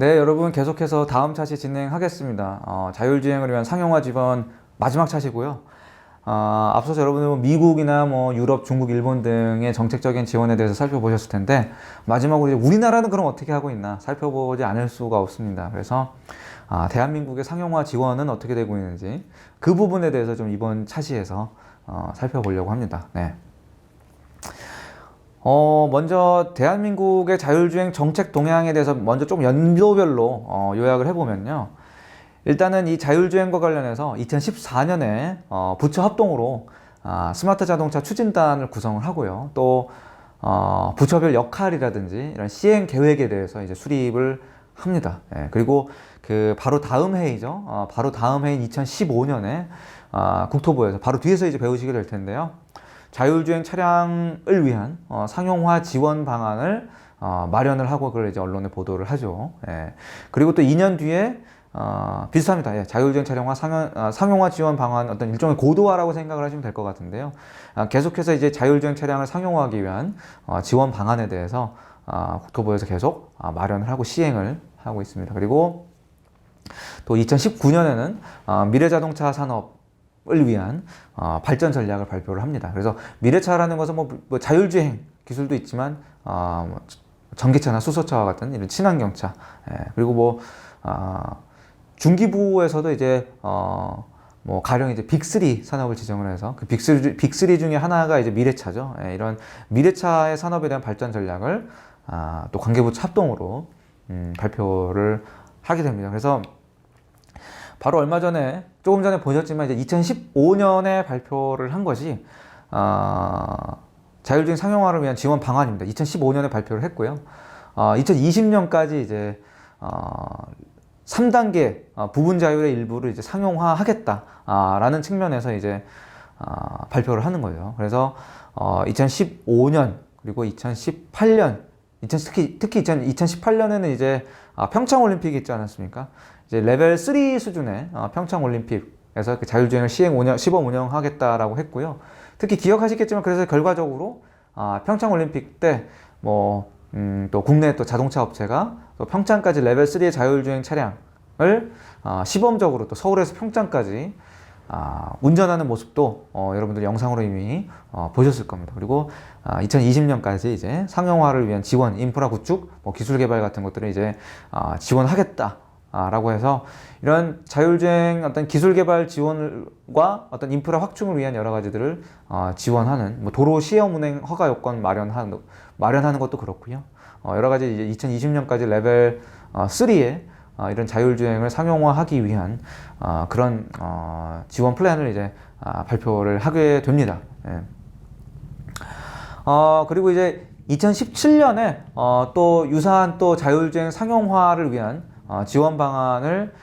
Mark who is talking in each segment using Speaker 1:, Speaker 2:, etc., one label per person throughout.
Speaker 1: 네, 여러분 계속해서 다음 차시 진행하겠습니다. 자율주행을 위한 상용화 지원 마지막 차시고요. 앞서서 여러분들 미국이나 유럽, 중국, 일본 등의 정책적인 지원에 대해서 살펴보셨을 텐데 마지막으로 이제 우리나라는 그럼 어떻게 하고 있나 살펴보지 않을 수가 없습니다. 그래서 대한민국의 상용화 지원은 어떻게 되고 있는지 그 부분에 대해서 좀 이번 차시에서 살펴보려고 합니다. 네. 먼저 대한민국의 자율주행 정책 동향에 대해서 먼저 좀 연도별로 요약을 해보면요. 일단은 이 자율주행과 관련해서 2014년에 부처 합동으로 스마트 자동차 추진단을 구성을 하고요. 또 부처별 역할이라든지 이런 시행 계획에 대해서 이제 수립을 합니다. 예, 그리고 그 바로 다음 해이죠. 바로 다음 해인 2015년에 국토부에서 바로 뒤에서 이제 배우시게 될 텐데요. 자율주행 차량을 위한 상용화 지원 방안을 마련을 하고 그걸 이제 언론에 보도를 하죠. 예. 그리고 또 2년 뒤에 비슷합니다. 예. 자율주행 차량화 상용화 지원 방안 어떤 일종의 고도화라고 생각을 하시면 될 것 같은데요. 계속해서 이제 자율주행 차량을 상용화하기 위한 지원 방안에 대해서 국토부에서 계속 마련을 하고 시행을 하고 있습니다. 그리고 또 2019년에는 미래자동차 산업 을 위한 발전 전략을 발표를 합니다. 그래서 미래차라는 것은 뭐 자율주행 기술도 있지만 전기차나 수소차와 같은 이런 친환경차, 그리고 중기부에서도 이제 가령 이제 빅3 산업을 지정을 해서 그 빅3 중에 하나가 이제 미래차죠. 이런 미래차의 산업에 대한 발전 전략을 또 관계부 합동으로 발표를 하게 됩니다. 그래서 바로 얼마 전에 조금 전에 보셨지만 이제 2015년에 발표를 한 것이 자율주행 상용화를 위한 지원 방안입니다. 2015년에 발표를 했고요. 2020년까지 이제 3단계 부분 자율의 일부를 이제 상용화하겠다라는 측면에서 이제 발표를 하는 거예요. 그래서 2015년 그리고 2018년 특히 2018년에는 이제 평창 올림픽이 있지 않았습니까? 이제 레벨 3 수준의 평창 올림픽에서 그 자율주행을 시범 운영하겠다라고 했고요. 특히 기억하시겠지만 그래서 결과적으로 평창 올림픽 때 또 국내 또 자동차 업체가 또 평창까지 레벨 3의 자율주행 차량을 시범적으로 또 서울에서 평창까지 운전하는 모습도 여러분들 영상으로 이미 보셨을 겁니다. 그리고 2020년까지 이제 상용화를 위한 지원, 인프라 구축, 기술 개발 같은 것들을 이제 지원하겠다라고 해서 이런 자율주행 어떤 기술 개발 지원과 어떤 인프라 확충을 위한 여러 가지들을 지원하는 도로 시험 운행 허가 요건 마련하는 것도 그렇고요. 여러 가지 이제 2020년까지 레벨 3의 이런 자율주행을 상용화하기 위한 그런 지원 플랜을 이제 발표를 하게 됩니다. 예. 그리고 이제 2017년에 또 유사한 또 자율주행 상용화를 위한 지원 방안을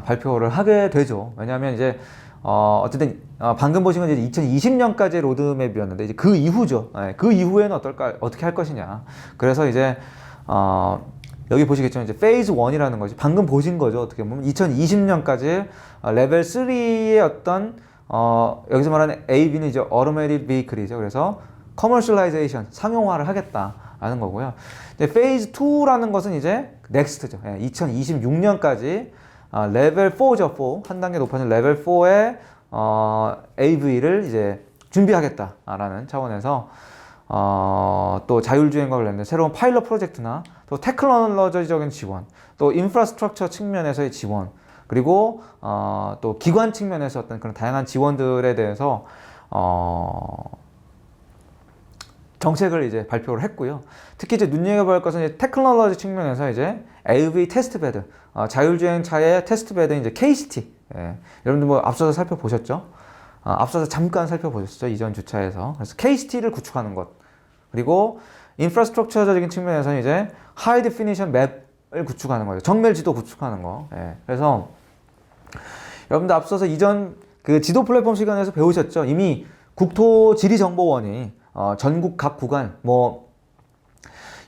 Speaker 1: 발표를 하게 되죠. 왜냐하면 이제 어쨌든 방금 보신 건 이제 2020년까지의 로드맵이었는데 이제 그 이후죠. 예. 그 이후에는 어떻게 할 것이냐. 그래서 이제 여기 보시겠지만 이제 페이즈 1이라는 것이 방금 보신 거죠. 어떻게 보면 2020년까지 레벨 3의 어떤 여기서 말하는 AV는 이제 Automated Vehicle이죠. 그래서 Commercialization, 상용화를 하겠다라는 거고요. 이제 페이즈 2라는 것은 이제 넥스트죠. 2026년까지 레벨 4죠. 4. 한 단계 높아진 레벨 4의 AV를 이제 준비하겠다라는 차원에서 또 자율주행과 관련된 새로운 파일럿 프로젝트나 또 테크놀로지적인 지원, 또 인프라스트럭처 측면에서의 지원, 그리고 또 기관 측면에서 어떤 그런 다양한 지원들에 대해서 정책을 이제 발표를 했고요. 특히 이제 눈여겨볼 것은 이제 테크놀로지 측면에서 이제 AV 테스트베드, 자율주행 차의 테스트베드 이제 KCT. 예. 여러분들 앞서서 살펴보셨죠? 앞서서 잠깐 살펴보셨죠? 이전 주차에서. 그래서 KCT를 구축하는 것. 그리고 인프라스트럭처적인 측면에서는 이제 하이 디피니션 맵을 구축하는 거예요. 정밀 지도 구축하는 거. 예. 그래서 여러분들 앞서서 이전 그 지도 플랫폼 시간에서 배우셨죠? 이미 국토지리정보원이 전국 각 구간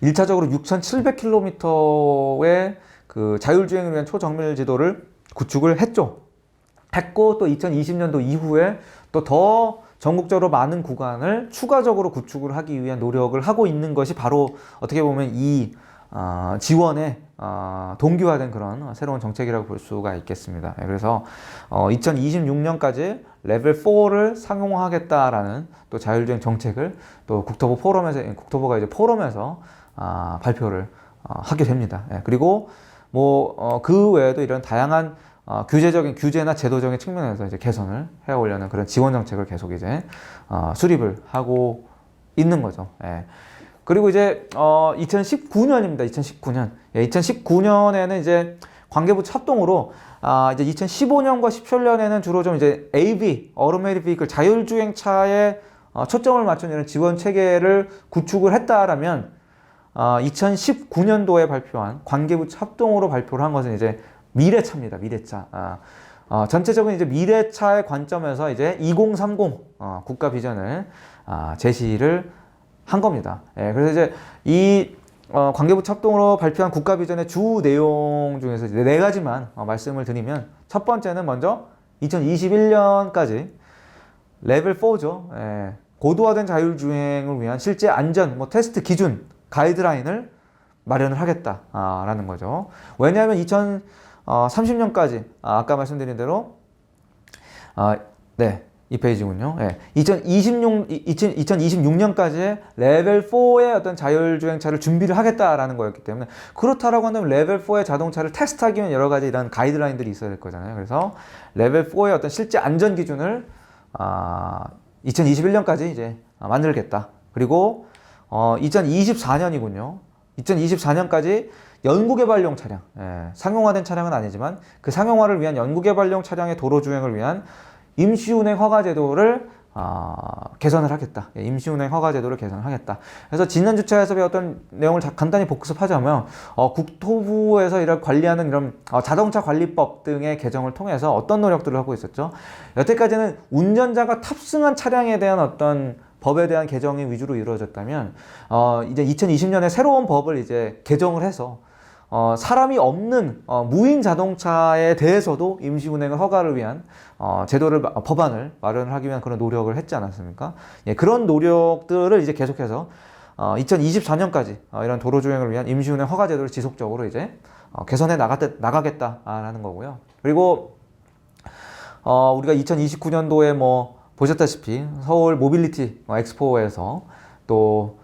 Speaker 1: 1차적으로 6,700km의 그 자율주행을 위한 초정밀 지도를 구축을 했고 또 2020년도 이후에 또 더 전국적으로 많은 구간을 추가적으로 구축을 하기 위한 노력을 하고 있는 것이 바로 어떻게 보면 이 지원에 동기화된 그런 새로운 정책이라고 볼 수가 있겠습니다. 그래서 2026년까지 레벨 4를 상용화하겠다라는 또 자율주행 정책을 또 국토부가 이제 포럼에서 발표를 하게 됩니다. 그리고 그 외에도 이런 다양한 규제나 제도적인 측면에서 이제 개선을 해오려는 그런 지원 정책을 계속 이제 수립을 하고 있는 거죠. 그리고 이제 2019년입니다. 2019년. 2019년에는 이제 관계부 합동으로 이제 2015년과 17년에는 주로 좀 이제 AV, Automated Vehicle, 자율주행차에 초점을 맞춘 이런 지원 체계를 구축을 했다라면 2019년도에 발표한 관계부 합동으로 발표를 한 것은 이제 미래차입니다. 미래차. 전체적인 이제 미래차의 관점에서 이제 2030 국가 비전을 제시를 한 겁니다. 그래서 이제 이 관계부 합동으로 발표한 국가 비전의 주 내용 중에서 이제 네 가지만 말씀을 드리면, 첫 번째는 먼저 2021년까지 레벨 4죠. 고도화된 자율주행을 위한 실제 안전 테스트 기준 가이드라인을 마련을 하겠다라는 거죠. 왜냐하면 2030년까지 아까 말씀드린 대로 이 페이지군요. 2026년까지 레벨 4의 어떤 자율주행차를 준비를 하겠다라는 거였기 때문에, 그렇다라고 한다면 레벨 4의 자동차를 테스트하기 위한 여러 가지 이런 가이드라인들이 있어야 될 거잖아요. 그래서 레벨 4의 어떤 실제 안전 기준을 2021년까지 이제 만들겠다. 그리고 2024년이군요. 2024년까지 연구개발용 차량, 상용화된 차량은 아니지만 그 상용화를 위한 연구개발용 차량의 도로주행을 위한 임시운행 허가 제도를 개선을 하겠다. 임시운행 허가 제도를 개선을 하겠다. 그래서 지난 주차에서 배웠던 내용을 간단히 복습하자면, 국토부에서 이런 관리하는 이런 자동차 관리법 등의 개정을 통해서 어떤 노력들을 하고 있었죠. 여태까지는 운전자가 탑승한 차량에 대한 어떤 법에 대한 개정이 위주로 이루어졌다면, 이제 2020년에 새로운 법을 이제 개정을 해서 사람이 없는 무인 자동차에 대해서도 임시운행을 허가를 위한 법안을 마련을 하기 위한 그런 노력을 했지 않았습니까? 그런 노력들을 이제 계속해서 2024년까지 이런 도로주행을 위한 임시운행 허가 제도를 지속적으로 이제 개선해 나가겠다라는 거고요. 그리고 우리가 2029년도에 보셨다시피 서울 모빌리티 엑스포에서 또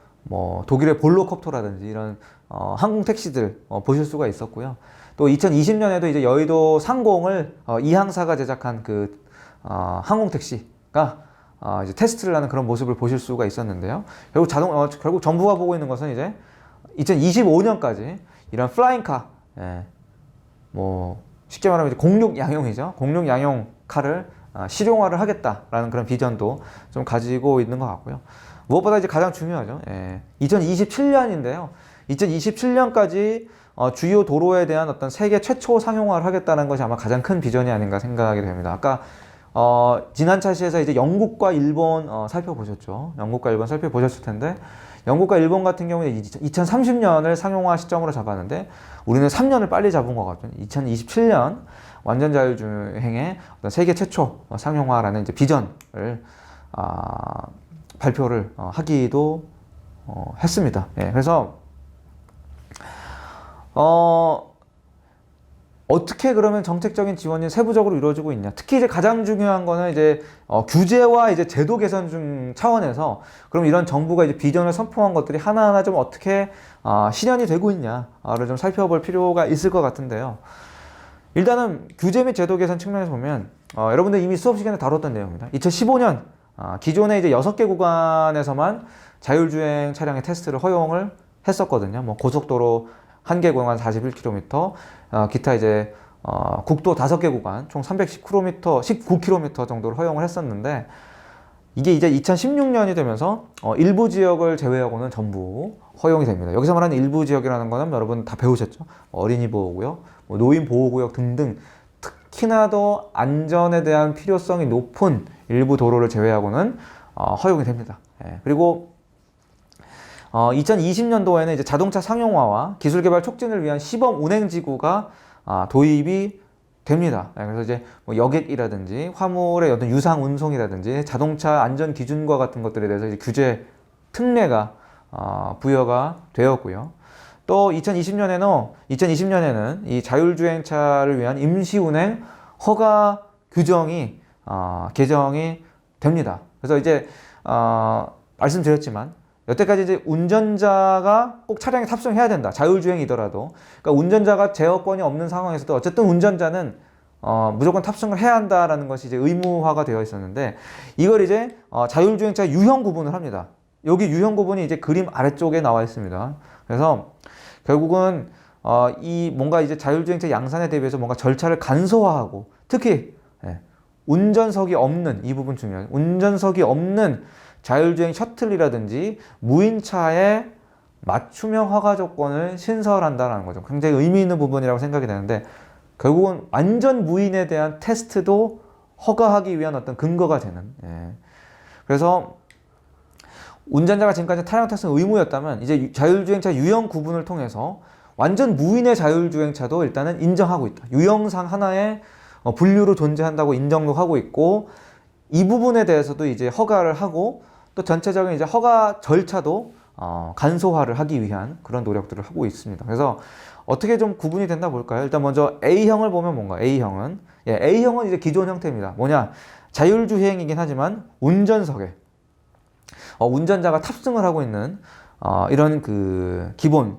Speaker 1: 독일의 볼로콥터라든지 이런 항공 택시들 보실 수가 있었고요. 또 2020년에도 이제 여의도 상공을 이 항사가 제작한 그 항공 택시가 이제 테스트를 하는 그런 모습을 보실 수가 있었는데요. 결국 정부가 보고 있는 것은 이제 2025년까지 이런 플라잉카, 쉽게 말하면 이제 공룡 양용이죠. 공룡 양용 카를 실용화를 하겠다라는 그런 비전도 좀 가지고 있는 것 같고요. 무엇보다 이제 가장 중요하죠. 2027년인데요. 2027년까지 주요 도로에 대한 어떤 세계 최초 상용화를 하겠다는 것이 아마 가장 큰 비전이 아닌가 생각이 됩니다. 아까 지난 차시에서 이제 영국과 일본 살펴보셨죠. 영국과 일본 살펴보셨을 텐데, 영국과 일본 같은 경우는 2030년을 상용화 시점으로 잡았는데 우리는 3년을 빨리 잡은 것 같아요. 2027년 완전 자율주행의 어떤 세계 최초 상용화라는 이제 비전을 발표를 하기도 했습니다. 그래서 어떻게 그러면 정책적인 지원이 세부적으로 이루어지고 있냐? 특히 이제 가장 중요한 거는 이제 규제와 이제 제도 개선 차원에서 그럼 이런 정부가 이제 비전을 선포한 것들이 하나하나 좀 어떻게 실현이 되고 있냐를 좀 살펴볼 필요가 있을 것 같은데요. 일단은 규제 및 제도 개선 측면에서 보면 여러분들 이미 수업 시간에 다뤘던 내용입니다. 2015년 기존에 이제 6개 구간에서만 자율주행 차량의 테스트를 허용을 했었거든요. 고속도로 1개 구간 41km, 기타 이제 국도 5개 구간 총 19km 정도를 허용을 했었는데, 이게 이제 2016년이 되면서 일부 지역을 제외하고는 전부 허용이 됩니다. 여기서 말하는 일부 지역이라는 거는 여러분 다 배우셨죠? 어린이 보호구역, 노인 보호구역 등등 특히나 더 안전에 대한 필요성이 높은 일부 도로를 제외하고는 허용이 됩니다. 그리고 2020년도에는 이제 자동차 상용화와 기술 개발 촉진을 위한 시범 운행지구가 도입이 됩니다. 그래서 이제 여객이라든지 화물의 어떤 유상 운송이라든지 자동차 안전 기준과 같은 것들에 대해서 이제 규제 특례가 부여가 되었고요. 또 2020년에는 이 자율주행차를 위한 임시운행 허가 규정이 개정이 됩니다. 그래서 이제 말씀드렸지만 여태까지 이제 운전자가 꼭 차량에 탑승해야 된다. 자율주행이더라도. 그러니까 운전자가 제어권이 없는 상황에서도 어쨌든 운전자는 무조건 탑승을 해야 한다라는 것이 이제 의무화가 되어 있었는데 이걸 이제 자율주행차 유형 구분을 합니다. 여기 유형 구분이 이제 그림 아래쪽에 나와 있습니다. 그래서 결국은 이 뭔가 이제 자율주행차 양산에 대비해서 뭔가 절차를 간소화하고 특히 운전석이 없는 이 부분 중요해요. 운전석이 없는 자율주행 셔틀이라든지 무인차의 맞춤형 허가 조건을 신설한다는 거죠. 굉장히 의미 있는 부분이라고 생각이 되는데 결국은 완전 무인에 대한 테스트도 허가하기 위한 어떤 근거가 되는. 그래서 운전자가 지금까지 차량 탑승 의무였다면 이제 자율주행차 유형 구분을 통해서 완전 무인의 자율주행차도 일단은 인정하고 있다. 유형상 하나의 분류로 존재한다고 인정도 하고 있고 이 부분에 대해서도 이제 허가를 하고 또 전체적인 이제 허가 절차도 간소화를 하기 위한 그런 노력들을 하고 있습니다. 그래서 어떻게 좀 구분이 된다 볼까요? 일단 먼저 A형을 보면 뭔가 A형은 A형은 이제 기존 형태입니다. 뭐냐? 자율주행이긴 하지만 운전석에 운전자가 탑승을 하고 있는 이런 그 기본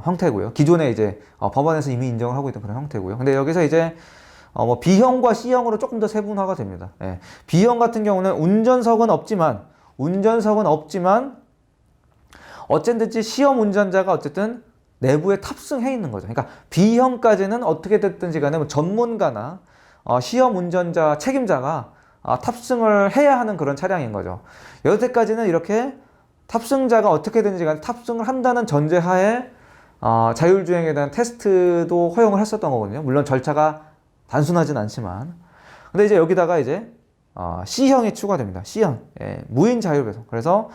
Speaker 1: 형태고요. 기존에 이제 법원에서 이미 인정을 하고 있던 그런 형태고요. 근데 여기서 이제 뭐 B형과 C형으로 조금 더 세분화가 됩니다. B형 같은 경우는 운전석은 없지만 어쨌든지 시험 운전자가 어쨌든 내부에 탑승해 있는 거죠. 그러니까 B형까지는 어떻게 됐든지 간에 뭐 전문가나 시험 운전자 책임자가 탑승을 해야 하는 그런 차량인 거죠. 여태까지는 이렇게 탑승자가 어떻게든지 간에 탑승을 한다는 전제하에 자율주행에 대한 테스트도 허용을 했었던 거거든요. 물론 절차가 단순하진 않지만. 근데 이제 여기다가 이제 C형이 추가됩니다. C형. 무인 자율배송. 그래서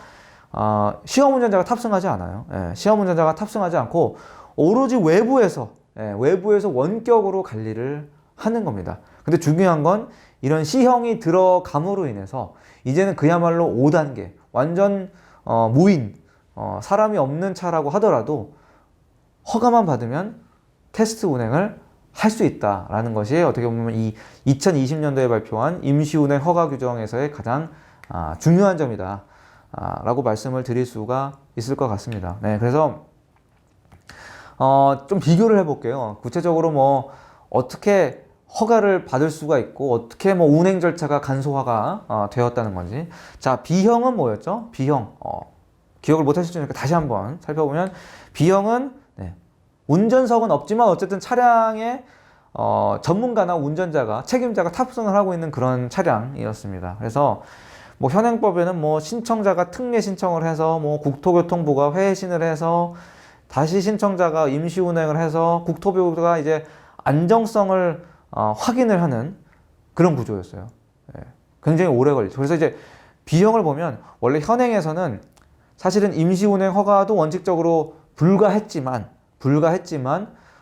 Speaker 1: 시험 운전자가 탑승하지 않아요. 시험 운전자가 탑승하지 않고 오로지 외부에서 원격으로 관리를 하는 겁니다. 근데 중요한 건 이런 C형이 들어감으로 인해서 이제는 그야말로 5단계 완전 무인 사람이 없는 차라고 하더라도 허가만 받으면 테스트 운행을 할 수 있다라는 것이 어떻게 보면 이 2020년도에 발표한 임시운행 허가 규정에서의 가장 중요한 점이다 라고 말씀을 드릴 수가 있을 것 같습니다. 그래서 좀 비교를 해볼게요. 구체적으로 뭐 어떻게 허가를 받을 수가 있고 어떻게 뭐 운행 절차가 간소화가 되었다는 건지. 자, B형은 뭐였죠? B형 기억을 못 하실 수 있으니까 다시 한번 살펴보면 B형은 운전석은 없지만 어쨌든 차량에 전문가나 운전자가 책임자가 탑승을 하고 있는 그런 차량이었습니다. 그래서 뭐 현행법에는 뭐 신청자가 특례 신청을 해서 뭐 국토교통부가 회신을 해서 다시 신청자가 임시운행을 해서 국토부가 이제 안정성을 확인을 하는 그런 구조였어요. 굉장히 오래 걸리죠. 그래서 이제 B형을 보면 원래 현행에서는 사실은 임시운행 허가도 원칙적으로 불가했지만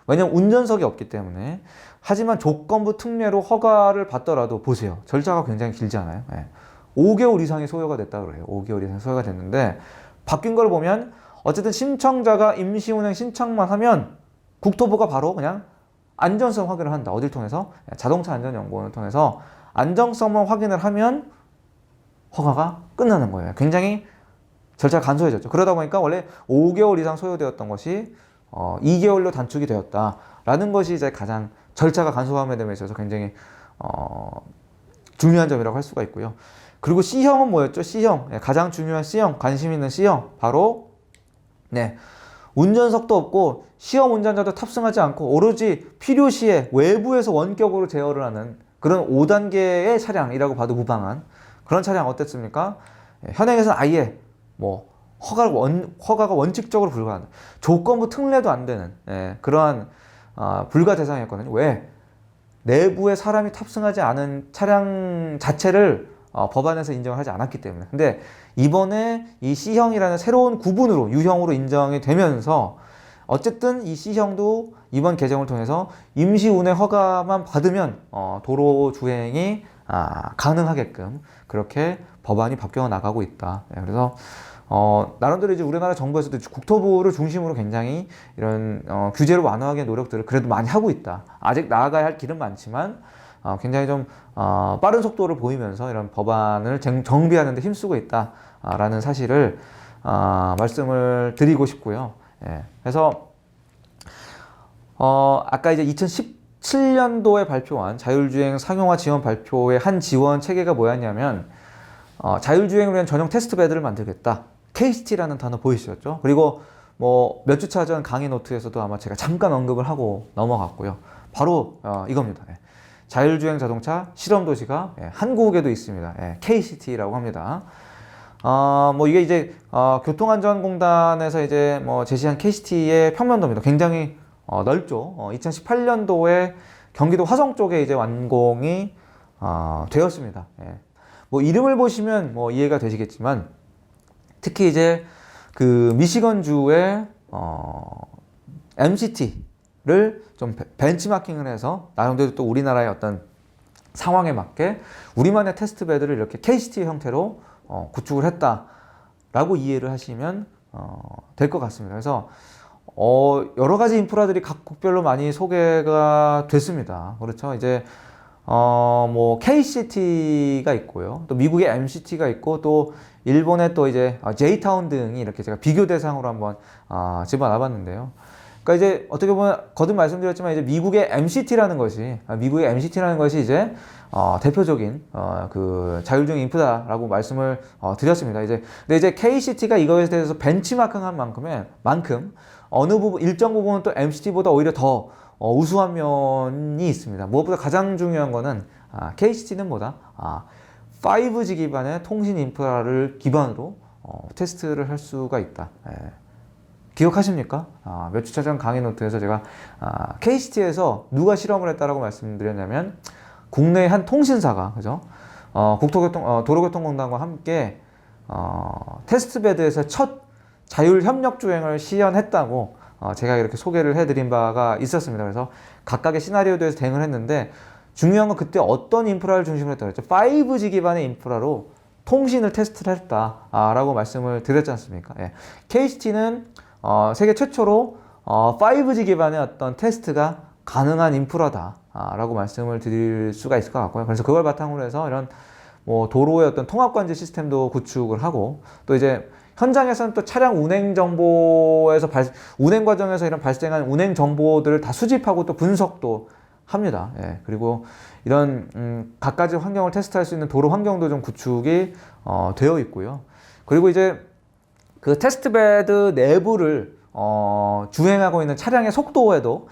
Speaker 1: 왜냐면 운전석이 없기 때문에. 하지만 조건부 특례로 허가를 받더라도 보세요. 절차가 굉장히 길잖아요. 5개월 이상이 소요가 됐다 그래요. 5개월 이상이 소요가 됐는데 바뀐 걸 보면 어쨌든 신청자가 임시운행 신청만 하면 국토부가 바로 그냥 안전성 확인을 한다. 어딜 통해서? 자동차 안전연구원을 통해서 안정성만 확인을 하면 허가가 끝나는 거예요. 굉장히 절차가 간소해졌죠. 그러다 보니까 원래 5개월 이상 소요되었던 것이 2개월로 단축이 되었다라는 것이 이제 가장 절차가 간소함에 됨에 있어서 굉장히 중요한 점이라고 할 수가 있고요. 그리고 C형은 뭐였죠? C형. 가장 중요한 C형, 관심 있는 C형. 바로 운전석도 없고 시험 운전자도 탑승하지 않고 오로지 필요시에 외부에서 원격으로 제어를 하는 그런 5단계의 차량이라고 봐도 무방한 그런 차량 어땠습니까? 현행에서는 아예 뭐 허가가 원칙적으로 불가한 조건부 특례도 안 되는 그러한 불가 대상이었거든요. 왜? 내부에 사람이 탑승하지 않은 차량 자체를 법안에서 인정을 하지 않았기 때문에. 근데 이번에 이 C형이라는 새로운 구분으로 유형으로 인정이 되면서 어쨌든 이 C형도 이번 개정을 통해서 임시운행 허가만 받으면 도로 주행이 가능하게끔 그렇게 법안이 바뀌어 나가고 있다. 그래서 나름대로 이제 우리나라 정부에서도 국토부를 중심으로 굉장히 이런 규제를 완화하기 위한 노력들을 그래도 많이 하고 있다. 아직 나아가야 할 길은 많지만 굉장히 좀 빠른 속도를 보이면서 이런 법안을 정비하는 데 힘쓰고 있다라는 사실을 말씀을 드리고 싶고요. 예. 그래서 아까 이제 2017년도에 발표한 자율주행 상용화 지원 발표의 한 지원 체계가 뭐였냐면 자율주행을 위한 전용 테스트베드를 만들겠다. KCT라는 단어 보이시죠? 그리고 뭐 몇 주차 전 강의 노트에서도 아마 제가 잠깐 언급을 하고 넘어갔고요. 바로 이겁니다. 예. 자율주행 자동차 실험 도시가 한국에도 있습니다. KCT라고 합니다. 뭐 이게 이제 교통안전공단에서 이제 뭐 제시한 KCT의 평면도입니다. 굉장히 넓죠. 2018년도에 경기도 화성 쪽에 이제 완공이 되었습니다. 뭐 이름을 보시면 뭐 이해가 되시겠지만 특히 이제 그 미시건주의 MCT를 좀 벤치마킹을 해서 나름대로 또 우리나라의 어떤 상황에 맞게 우리만의 테스트베드를 이렇게 KCT 형태로 구축을 했다라고 이해를 하시면 될 것 같습니다. 그래서 여러 가지 인프라들이 각 국별로 많이 소개가 됐습니다. 그렇죠. 이제 뭐 KCT가 있고요. 또 미국의 MCT가 있고 또 일본의 또 이제 J타운 등이 이렇게 제가 비교 대상으로 한번 집어넣어봤는데요. 그러니까 이제 어떻게 보면 거듭 말씀드렸지만 이제 미국의 MCT라는 것이 이제 대표적인 그 자율주행 인프라라고 말씀을 드렸습니다. 근데 이제 KCT가 이거에 대해서 벤치마킹한 만큼 어느 부분 일정 부분은 또 MCT보다 오히려 더 우수한 면이 있습니다. 무엇보다 가장 중요한 거는 KCT는 뭐다? 5G 기반의 통신 인프라를 기반으로 테스트를 할 수가 있다. 기억하십니까? 몇 주차 전 강의 노트에서 제가 KCT에서 누가 실험을 했다라고 말씀드렸냐면 국내의 한 통신사가 그죠? 도로교통공단과 함께 테스트베드에서 첫 자율협력주행을 시연했다고 제가 이렇게 소개를 해드린 바가 있었습니다. 그래서 각각의 시나리오에서 대응을 했는데 중요한 건 그때 어떤 인프라를 중심으로 했다고 했죠? 5G 기반의 인프라로 통신을 테스트를 했다라고 말씀을 드렸지 않습니까? KCT는 세계 최초로 5G 기반의 어떤 테스트가 가능한 인프라다라고 말씀을 드릴 수가 있을 것 같고요. 그래서 그걸 바탕으로 해서 이런 뭐 도로의 어떤 통합관제 시스템도 구축을 하고 또 이제 현장에서는 또 차량 운행 정보에서 운행 과정에서 이런 발생한 운행 정보들을 다 수집하고 또 분석도 합니다. 그리고 이런 갖가지 환경을 테스트할 수 있는 도로 환경도 좀 구축이 되어 있고요. 그리고 이제 그 테스트베드 내부를 주행하고 있는 차량의 속도에도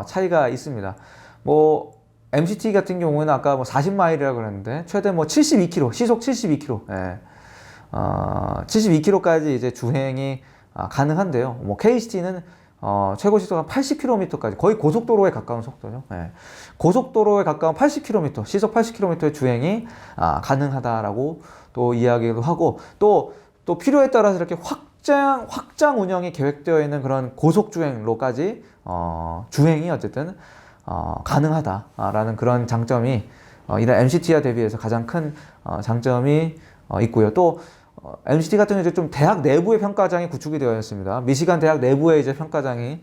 Speaker 1: 차이가 있습니다. 뭐 MCT 같은 경우에는 아까 뭐 40마일이라고 그랬는데 최대 뭐 72km, 시속 72km, 72km까지 이제 주행이 가능한데요. 뭐 KCT는 최고 시속 한 80km까지 거의 고속도로에 가까운 속도죠. 고속도로에 가까운 80km, 시속 80km의 주행이 가능하다라고 또 이야기도 하고 또 필요에 따라서 이렇게 확장 운영이 계획되어 있는 그런 고속 주행로까지 주행이 어쨌든 가능하다라는 그런 장점이 이런 MCT와 대비해서 가장 큰 장점이 있고요. 또 MCT 같은 경우 이제 좀 대학 내부의 평가장이 구축이 되어 있습니다. 미시간 대학 내부에 이제 평가장이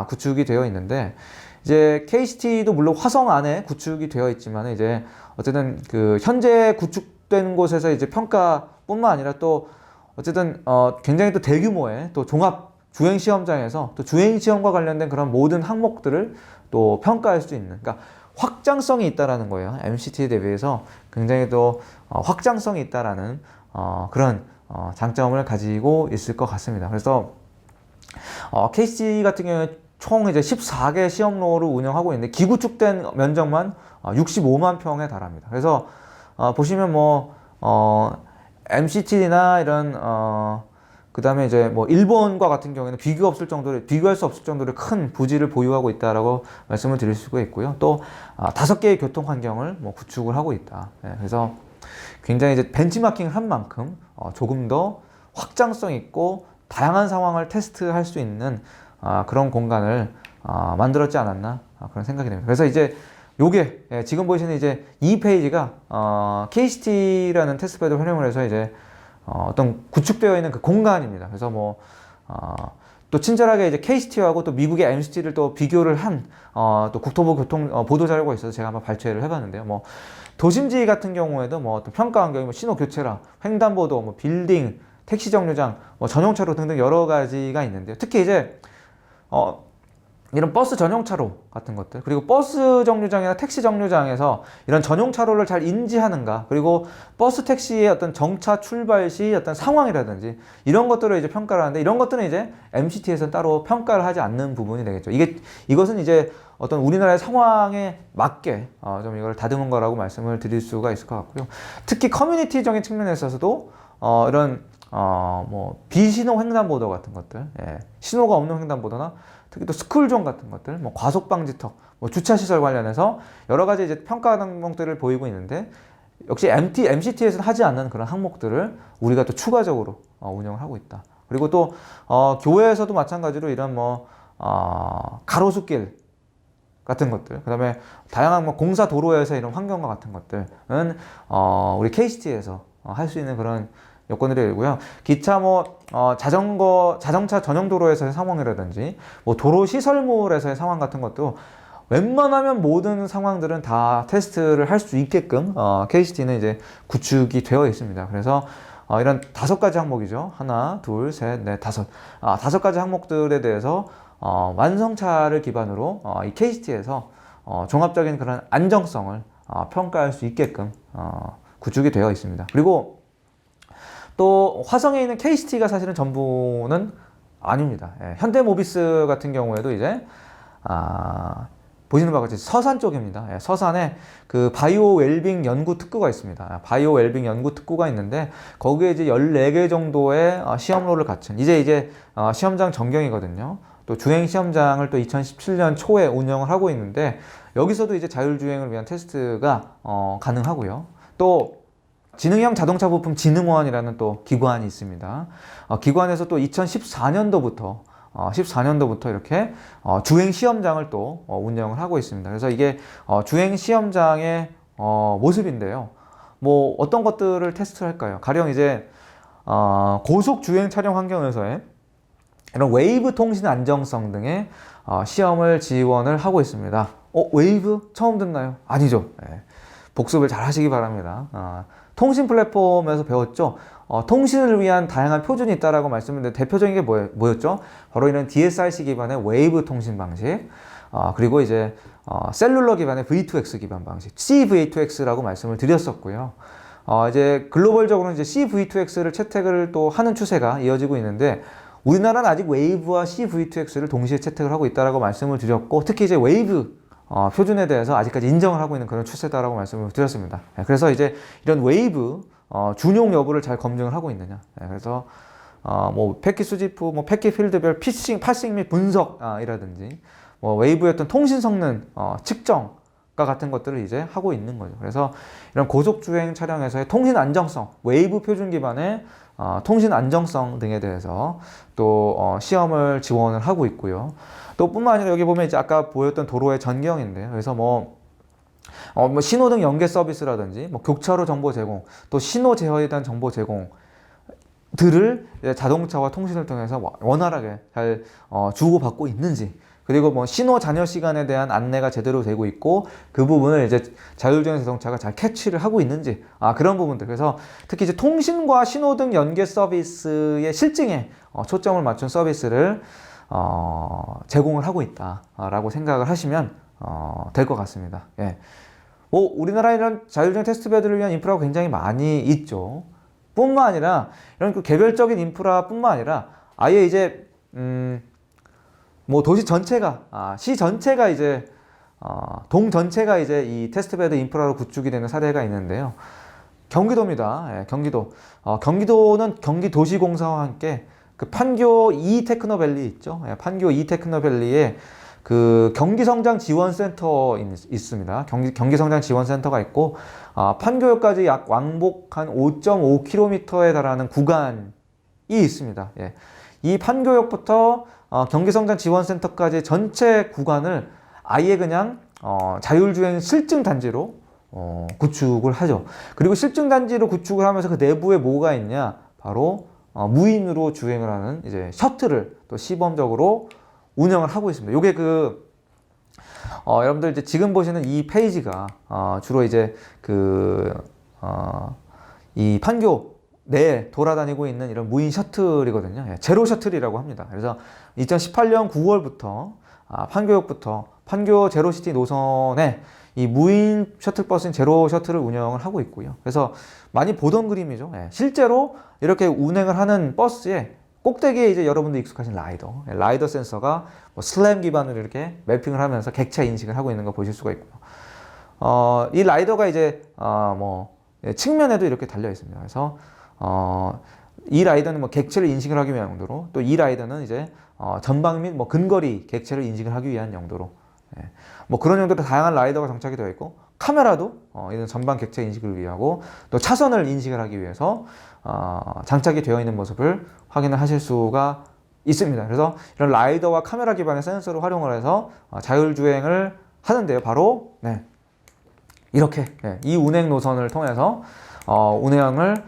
Speaker 1: 구축이 되어 있는데 이제 KCT도 물론 화성 안에 구축이 되어 있지만 이제 어쨌든 그 현재 구축된 곳에서 이제 평가뿐만 아니라 또 어쨌든 굉장히 또 대규모의 또 종합 주행 시험장에서 또 주행 시험과 관련된 그런 모든 항목들을 또 평가할 수 있는 그러니까 확장성이 있다라는 거예요. MCT에 대비해서 굉장히 또 확장성이 있다라는 그런 장점을 가지고 있을 것 같습니다. 그래서 KCT 같은 경우에 총 이제 14개 시험로를 운영하고 있는데 기구축된 면적만 65만 평에 달합니다. 그래서 보시면 뭐 MCT나 이런 그 다음에 이제 뭐 일본과 같은 경우에는 비교할 수 없을 정도로 큰 부지를 보유하고 있다라고 말씀을 드릴 수가 있고요. 또 5개의 교통 환경을 뭐 구축을 하고 있다. 그래서 굉장히 이제 벤치마킹을 한 만큼 조금 더 확장성 있고 다양한 상황을 테스트할 수 있는 그런 공간을 만들었지 않았나 그런 생각이 듭니다. 그래서 이제 요게 지금 보시는 이제 이 페이지가 KCT라는 테스트베드 활용을 해서 이제 어떤 구축되어 있는 그 공간입니다. 그래서 또 친절하게 이제 KCT하고 또 미국의 MCT를 또 비교를 한, 또 국토부 교통, 보도 자료가 있어서 제가 한번 발췌를 해봤는데요. 도심지 같은 경우에도 어떤 평가 환경이 신호 교체라, 횡단보도, 빌딩, 택시 정류장, 전용차로 등등 여러 가지가 있는데요. 특히 이제, 이런 버스 전용차로 같은 것들, 그리고 버스 정류장이나 택시 정류장에서 이런 전용차로를 잘 인지하는가, 그리고 버스 택시의 어떤 정차 출발 시 어떤 상황이라든지 이런 것들을 이제 평가를 하는데, 이런 것들은 이제 MCT에서는 따로 평가를 하지 않는 부분이 되겠죠. 이것은 이제 어떤 우리나라의 상황에 맞게 좀 이걸 다듬은 거라고 말씀을 드릴 수가 있을 것 같고요. 특히 커뮤니티적인 측면에 있어서도 이런 비신호 횡단보도 같은 것들, 신호가 없는 횡단보도나 특히 또 스쿨존 같은 것들, 과속방지턱, 주차시설 관련해서 여러 가지 이제 평가 항목들을 보이고 있는데, 역시 MCT에서는 하지 않는 그런 항목들을 우리가 또 추가적으로 운영을 하고 있다. 그리고 또 교외에서도 마찬가지로 이런 가로수길 같은 것들, 그 다음에 다양한 공사 도로에서 이런 환경과 같은 것들은 우리 KCT에서 할 수 있는 그런 여건들이 되고요. 기차 자동차 전용 도로에서의 상황이라든지 도로 시설물에서의 상황 같은 것도 웬만하면 모든 상황들은 다 테스트를 할 수 있게끔 KCT는 이제 구축이 되어 있습니다. 그래서 이런 5가지 항목이죠. 하나, 둘, 셋, 넷, 다섯. 5가지 항목들에 대해서 완성차를 기반으로 이 KCT에서 종합적인 그런 안정성을 평가할 수 있게끔 구축이 되어 있습니다. 그리고 또 화성에 있는 KCT가 사실은 전부는 아닙니다. 현대모비스 같은 경우에도 이제 보시는 바와 같이 서산 쪽입니다. 서산에 그 바이오 웰빙 연구 특구가 있습니다. 바이오 웰빙 연구 특구가 있는데, 거기에 이제 14개 정도의 시험로를 갖춘, 이제 시험장 전경이거든요. 또 주행 시험장을 또 2017년 초에 운영을 하고 있는데, 여기서도 이제 자율주행을 위한 테스트가 가능하고요. 또 지능형 자동차 부품 진흥원이라는 또 기관이 있습니다. 기관에서 또 2014년도부터 이렇게 주행 시험장을 또 운영을 하고 있습니다. 그래서 이게 주행 시험장의 모습인데요. 어떤 것들을 테스트를 할까요? 가령 이제 고속 주행 촬영 환경에서의 이런 웨이브 통신 안정성 등의 시험을 지원을 하고 있습니다. 웨이브 처음 듣나요? 아니죠. 복습을 잘 하시기 바랍니다. 통신 플랫폼에서 배웠죠. 통신을 위한 다양한 표준이 있다라고 말씀드렸는데, 대표적인 게 뭐였죠? 바로 이런 DSRC 기반의 웨이브 통신 방식, 그리고 이제 셀룰러 기반의 V2X 기반 방식, CV2X라고 말씀을 드렸었고요. 이제 글로벌적으로는 이제 CV2X를 채택을 또 하는 추세가 이어지고 있는데, 우리나라는 아직 웨이브와 CV2X를 동시에 채택을 하고 있다라고 말씀을 드렸고, 특히 이제 웨이브 표준에 대해서 아직까지 인정을 하고 있는 그런 추세다라고 말씀을 드렸습니다. 그래서 이제 이런 웨이브 준용 여부를 잘 검증을 하고 있느냐. 그래서 패킷 수집 후 패킷 필드별 파싱 및 분석이라든지 웨이브의 어떤 통신 성능 측정과 같은 것들을 이제 하고 있는 거죠. 그래서 이런 고속 주행 차량에서의 통신 안정성, 웨이브 표준 기반의 통신 안정성 등에 대해서 또 시험을 지원을 하고 있고요. 또 뿐만 아니라 여기 보면 이제 아까 보였던 도로의 전경인데요. 그래서 신호등 연계 서비스라든지 교차로 정보 제공, 또 신호 제어에 대한 정보 제공들을 자동차와 통신을 통해서 원활하게 잘 주고받고 있는지, 그리고 신호 잔여 시간에 대한 안내가 제대로 되고 있고, 그 부분을 이제 자율주행 자동차가 잘 캐치를 하고 있는지, 그런 부분들. 그래서 특히 이제 통신과 신호등 연계 서비스의 실증에 초점을 맞춘 서비스를 제공을 하고 있다라고 생각을 하시면 될 것 같습니다. 우리나라에 이런 자율주행 테스트베드를 위한 인프라가 굉장히 많이 있죠. 뿐만 아니라 이런 그 개별적인 인프라뿐만 아니라 아예 이제 도시 전체가 시 전체가 이제 동 전체가 이제 이 테스트베드 인프라로 구축이 되는 사례가 있는데요. 경기도입니다. 경기도. 경기도는 경기도시공사와 함께 그 판교 이테크노밸리 있죠. 판교 이테크노밸리에 그 경기성장지원센터 있습니다. 경기성장지원센터가 있고, 판교역까지 약 왕복 한 5.5km에 달하는 구간이 있습니다. 이 판교역부터 경기성장지원센터까지 전체 구간을 아예 그냥 자율주행 실증단지로 구축을 하죠. 그리고 실증단지로 구축을 하면서 그 내부에 뭐가 있냐? 바로 무인으로 주행을 하는 이제 셔틀을 또 시범적으로 운영을 하고 있습니다. 요게 여러분들 이제 지금 보시는 이 페이지가 주로 이제 이 판교 내에 돌아다니고 있는 이런 무인 셔틀이거든요. 예, 제로 셔틀이라고 합니다. 그래서 2018년 9월부터 판교역부터 판교 제로시티 노선에 이 무인 셔틀버스인 제로 셔틀을 운영을 하고 있고요. 그래서 많이 보던 그림이죠. 예, 실제로 이렇게 운행을 하는 버스에 꼭대기에 이제 여러분들 익숙하신 라이더, 라이더 센서가 뭐 슬램 기반으로 이렇게 매핑을 하면서 객체 인식을 하고 있는 거 보실 수가 있고요. 이 라이더가 이제 측면에도 이렇게 달려 있습니다. 그래서 이 라이더는 뭐 객체를 인식을 하기 위한 용도로, 또 이 라이더는 이제 전방 및 뭐 근거리 객체를 인식을 하기 위한 용도로, 예, 뭐 그런 용도로 다양한 라이더가 장착이 되어 있고, 카메라도 이런 전방 객체 인식을 위하고 또 차선을 인식을 하기 위해서 장착이 되어 있는 모습을 확인을 하실 수가 있습니다. 그래서 이런 라이더와 카메라 기반의 센서를 활용을 해서 자율주행을 하는데요. 바로 이렇게 이 운행 노선을 통해서 운행을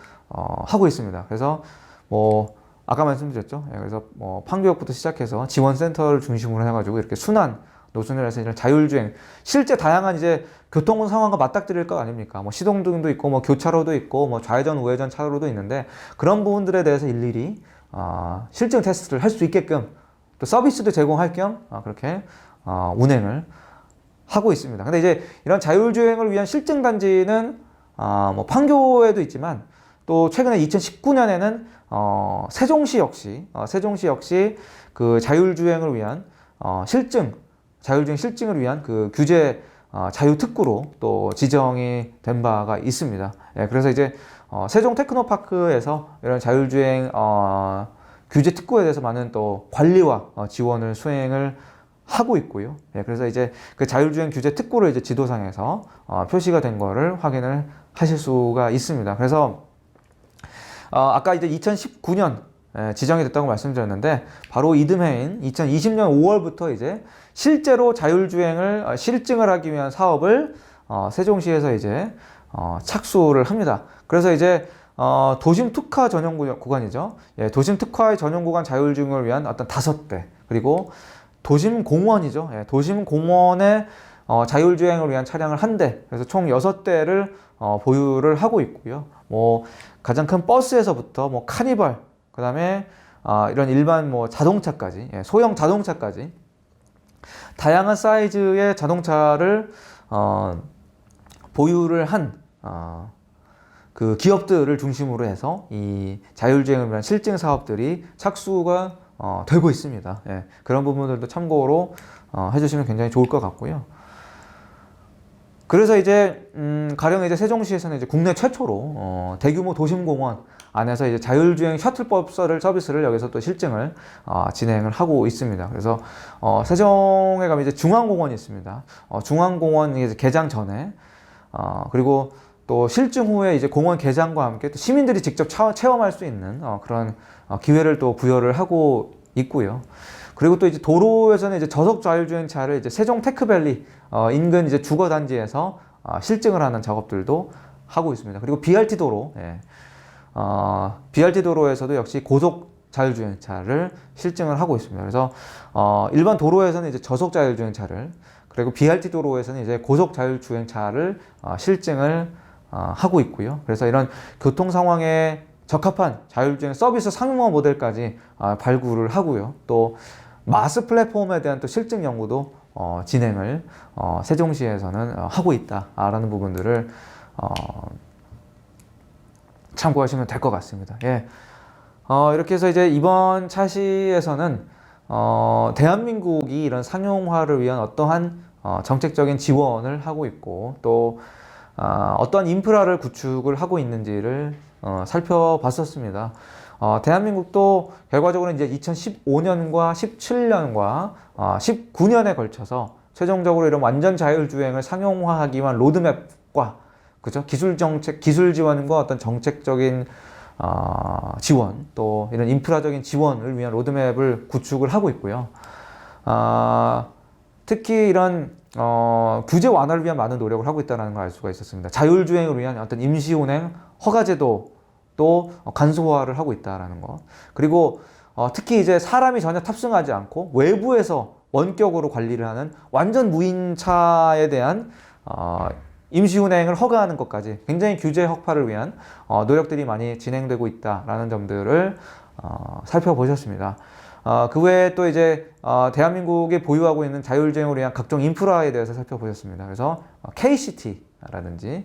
Speaker 1: 하고 있습니다. 그래서 뭐 아까 말씀드렸죠. 그래서 뭐 판교역부터 시작해서 지원센터를 중심으로 해가지고 이렇게 순환 노선을 해서 이런 자율주행, 실제 다양한 이제 교통 상황과 맞닥뜨릴 것 아닙니까? 뭐 시동등도 있고, 뭐 교차로도 있고, 뭐 좌회전, 우회전 차로도 있는데, 그런 부분들에 대해서 일일이 실증 테스트를 할 수 있게끔 또 서비스도 제공할 겸 그렇게 운행을 하고 있습니다. 근데 이제 이런 자율주행을 위한 실증 단지는 뭐 판교에도 있지만, 또 최근에 2019년에는 세종시 역시 그 자율주행을 위한 자율주행 실증을 위한 그 규제 자유특구로 또 지정이 된 바가 있습니다. 예, 그래서 이제 세종 테크노파크에서 이런 자율주행 규제 특구에 대해서 많은 또 관리와 지원을 수행을 하고 있고요. 예, 그래서 이제 그 자율주행 규제 특구를 이제 지도상에서 표시가 된 거를 확인을 하실 수가 있습니다. 그래서 아까 이제 2019년 지정이 됐다고 말씀드렸는데, 바로 이듬해인 2020년 5월부터 이제 실제로 자율주행을 실증을 하기 위한 사업을 세종시에서 이제 착수를 합니다. 그래서 이제 도심 특화 전용 구간이죠. 예, 도심 특화의 전용 구간 자율주행을 위한 어떤 5대, 그리고 도심 공원이죠. 예, 도심 공원에 자율주행을 위한 차량을 1대, 그래서 총 6대를 보유를 하고 있고요. 뭐 가장 큰 버스에서부터 뭐 카니발, 그 다음에 이런 일반 뭐 자동차까지, 소형 자동차까지 다양한 사이즈의 자동차를 보유를 한 그 기업들을 중심으로 해서 이 자율주행을 위한 실증 사업들이 착수가 되고 있습니다. 예, 그런 부분들도 참고로 해주시면 굉장히 좋을 것 같고요. 그래서 이제 가령 이제 세종시에서는 이제 국내 최초로 대규모 도심공원 안에서 이제 자율주행 셔틀버스 서비스를 여기서 또 실증을 진행을 하고 있습니다. 그래서 세종에 가면 이제 중앙공원이 있습니다. 중앙공원 이제 개장 전에 그리고 또 실증 후에 이제 공원 개장과 함께 또 시민들이 직접 체험할 수 있는 그런 기회를 또 부여를 하고 있고요. 그리고 또 이제 도로에서는 이제 저속 자율주행차를 이제 세종 테크밸리 인근 이제 주거 단지에서 실증을 하는 작업들도 하고 있습니다. 그리고 BRT 도로, BRT 도로에서도 역시 고속 자율주행차를 실증을 하고 있습니다. 그래서 일반 도로에서는 이제 저속 자율주행차를, 그리고 BRT 도로에서는 이제 고속 자율주행차를 실증을 하고 있고요. 그래서 이런 교통 상황에 적합한 자율주행 서비스 상용화 모델까지 발굴을 하고요. 또 마스 플랫폼에 대한 또 실증 연구도 진행을 세종시에서는 하고 있다라는 부분들을 참고하시면 될 것 같습니다. 예. 이렇게 해서 이제 이번 차시에서는 대한민국이 이런 상용화를 위한 어떠한 정책적인 지원을 하고 있고, 또 어떠한 인프라를 구축을 하고 있는지를 살펴봤었습니다. 대한민국도 결과적으로 이제 2015년과 17년과 19년에 걸쳐서 최종적으로 이런 완전 자율주행을 상용화하기 위한 로드맵과, 그죠? 기술 지원과 어떤 정책적인 지원, 또 이런 인프라적인 지원을 위한 로드맵을 구축을 하고 있고요. 특히 이런 규제 완화를 위한 많은 노력을 하고 있다는 걸 알 수가 있었습니다. 자율주행을 위한 어떤 임시운행 허가제도 또 간소화를 하고 있다라는 것. 그리고 특히 이제 사람이 전혀 탑승하지 않고 외부에서 원격으로 관리를 하는 완전 무인차에 대한 임시 운행을 허가하는 것까지 굉장히 규제 혁파를 위한 노력들이 많이 진행되고 있다라는 점들을 살펴보셨습니다. 그 외에 또 이제 대한민국이 보유하고 있는 자율주행을 위한 각종 인프라에 대해서 살펴보셨습니다. 그래서 KCT라든지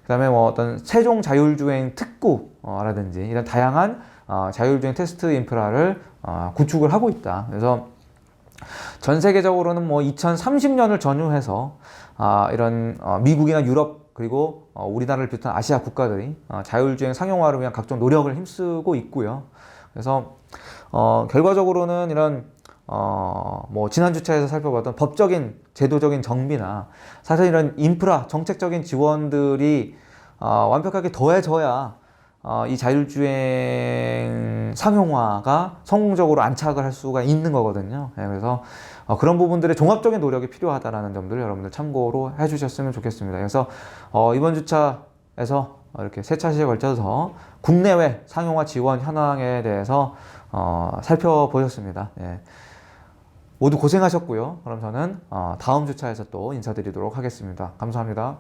Speaker 1: 그다음에 뭐 어떤 세종 자율주행 특구라든지 이런 다양한 자율주행 테스트 인프라를 구축을 하고 있다. 그래서 전 세계적으로는 뭐 2030년을 전후해서 이런 미국이나 유럽 그리고 우리나라를 비롯한 아시아 국가들이 자율주행 상용화를 위한 각종 노력을 힘쓰고 있고요. 그래서 결과적으로는 이런 뭐 지난 주차에서 살펴봤던 법적인 제도적인 정비나 사실 이런 인프라 정책적인 지원들이 완벽하게 더해져야 이 자율주행 상용화가 성공적으로 안착을 할 수가 있는 거거든요. 그래서 그런 부분들의 종합적인 노력이 필요하다는 점들을 여러분들 참고로 해주셨으면 좋겠습니다. 그래서 이번 주차에서 이렇게 세 차시에 걸쳐서 국내외 상용화 지원 현황에 대해서 살펴보셨습니다. 예. 모두 고생하셨고요. 그럼 저는 다음 주차에서 또 인사드리도록 하겠습니다. 감사합니다.